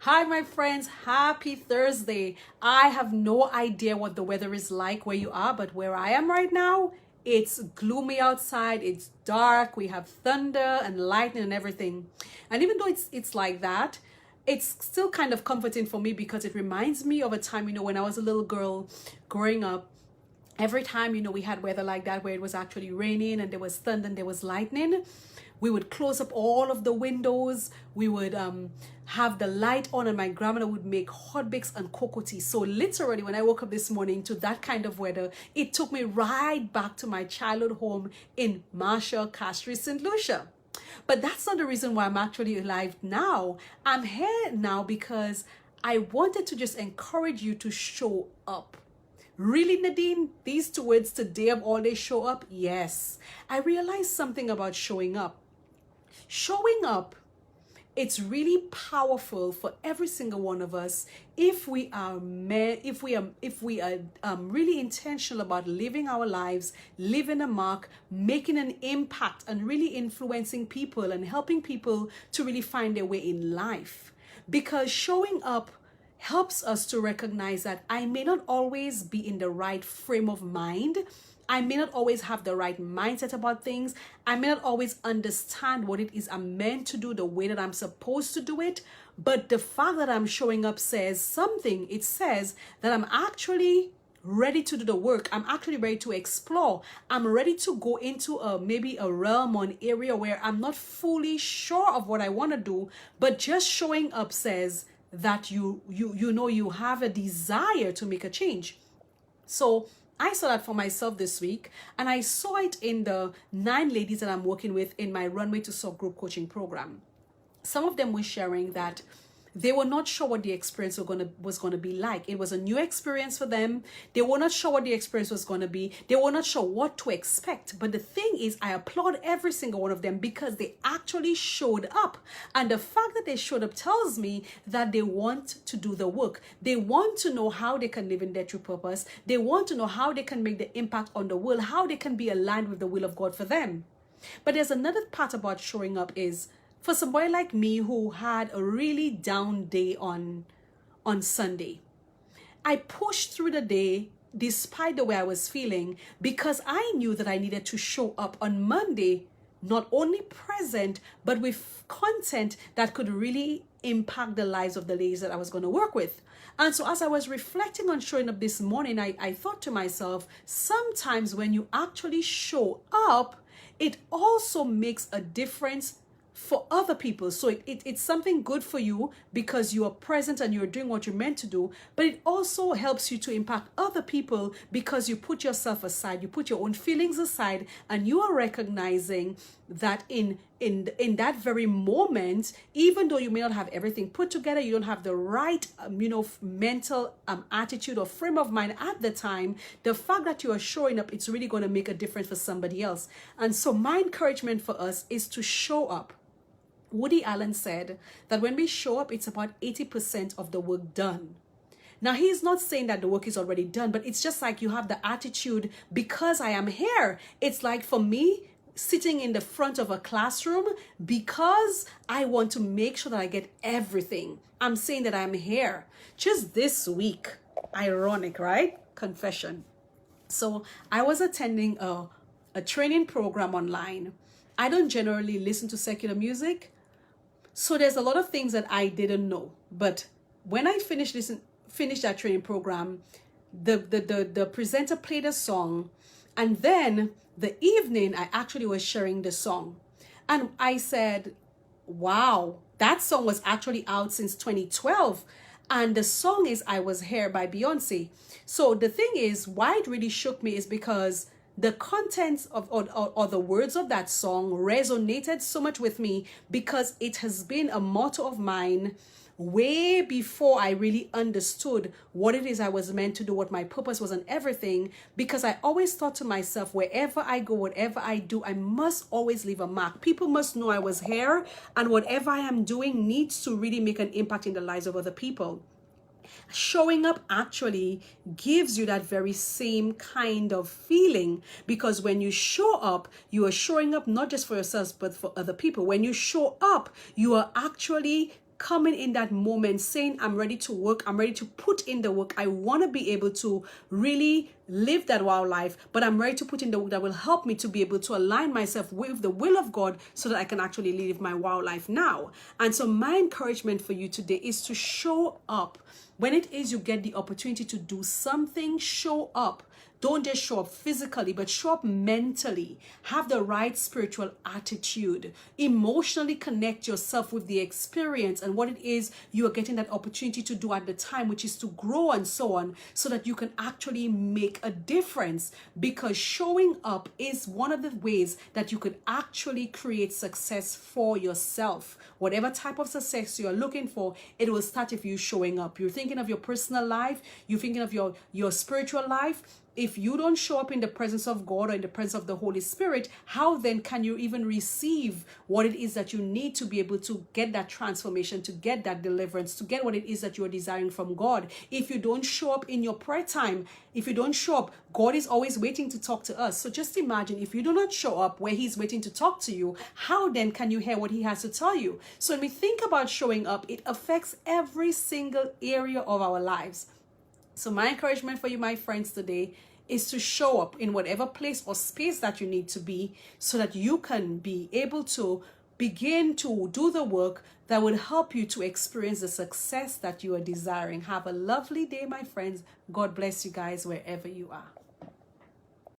Hi, my friends. Happy Thursday. I have no idea what the weather is like where you are, but where I am right now, it's gloomy outside. It's dark. We have thunder and lightning and everything. And even though it's like that, it's still kind of comforting for me because it reminds me of a time, when I was a little girl growing up. Every time we had weather like that where it was actually raining and there was thunder and there was lightning, we would close up all of the windows. We would have the light on, and my grandmother would make hot bakes and cocoa tea. So literally, when I woke up this morning to that kind of weather, it took me right back to my childhood home in Marshall, Castries, St. Lucia. But that's not the reason why I'm actually alive now. I'm here now because I wanted to just encourage you to show up. Really, Nadine? These two words today of all day, show up? Yes. I realized something about showing up. Showing up, it's really powerful for every single one of us if we are really intentional about living our lives, leaving a mark, making an impact, and really influencing people and helping people to really find their way in life. Because showing up helps us to recognize that I may not always be in the right frame of mind. I may not always have the right mindset about things. I may not always understand what it is I'm meant to do the way that I'm supposed to do it. But the fact that I'm showing up says something. It says that I'm actually ready to do the work. I'm actually ready to explore. I'm ready to go into maybe a realm or an area where I'm not fully sure of what I want to do, but just showing up says that you have a desire to make a change. So I saw that for myself this week, and I saw it in the 9 ladies that I'm working with in my Runway to Soar group coaching program. Some of them were sharing that they were not sure what the experience was going to be like. It was a new experience for them. They were not sure what the experience was going to be. They were not sure what to expect. But the thing is, I applaud every single one of them because they actually showed up. And the fact that they showed up tells me that they want to do the work. They want to know how they can live in their true purpose. They want to know how they can make the impact on the world, how they can be aligned with the will of God for them. But there's another part about showing up is, for somebody like me who had a really down day on Sunday, I pushed through the day despite the way I was feeling because I knew that I needed to show up on Monday, not only present, but with content that could really impact the lives of the ladies that I was going to work with. And so as I was reflecting on showing up this morning, I thought to myself, sometimes when you actually show up, it also makes a difference for other people. So it's something good for you because you are present and you're doing what you're meant to do, but it also helps you to impact other people because you put yourself aside, you put your own feelings aside, and you are recognizing that in that very moment, even though you may not have everything put together, you don't have the right mental attitude or frame of mind at the time, the fact that you are showing up, it's really going to make a difference for somebody else. And so my encouragement for us is to show up. Woody Allen said that when we show up, it's about 80% of the work done. Now, he's not saying that the work is already done, but it's just like you have the attitude, because I am here. It's like for me, sitting in the front of a classroom, because I want to make sure that I get everything. I'm saying that I'm here. Just this week, ironic, right? Confession. So I was attending a training program online. I don't generally listen to secular music, so there's a lot of things that I didn't know. But when I finished that training program, the presenter played a song, and then the evening I actually was sharing the song. And I said, wow, that song was actually out since 2012. And the song is I Was Here by Beyonce. So the thing is, why it really shook me is because the contents of or the words of that song resonated so much with me because it has been a motto of mine way before I really understood what it is I was meant to do, what my purpose was and everything, because I always thought to myself, wherever I go, whatever I do, I must always leave a mark. People must know I was here, and whatever I am doing needs to really make an impact in the lives of other people. Showing up actually gives you that very same kind of feeling, because when you show up, you are showing up not just for yourselves but for other people. When you show up, you are actually coming in that moment saying, I'm ready to work, I'm ready to put in the work. I want to be able to really live that wow life, but I'm ready to put in the work that will help me to be able to align myself with the will of God so that I can actually live my wow life now. And so my encouragement for you today is to show up. When it is you get the opportunity to do something, show up. Don't just show up physically, but show up mentally. Have the right spiritual attitude. Emotionally connect yourself with the experience and what it is you are getting that opportunity to do at the time, which is to grow and so on, so that you can actually make a difference. Because showing up is one of the ways that you could actually create success for yourself. Whatever type of success you're looking for, it will start if you're showing up. You're thinking of your personal life, you're thinking of your spiritual life. If you don't show up in the presence of God or in the presence of the Holy Spirit, how then can you even receive what it is that you need to be able to get that transformation, to get that deliverance, to get what it is that you're desiring from God? If you don't show up in your prayer time, if you don't show up, God is always waiting to talk to us. So just imagine if you do not show up where he's waiting to talk to you, how then can you hear what he has to tell you? So when we think about showing up, it affects every single area of our lives. So my encouragement for you, my friends, today is to show up in whatever place or space that you need to be so that you can be able to begin to do the work that will help you to experience the success that you are desiring. Have a lovely day, my friends. God bless you guys wherever you are.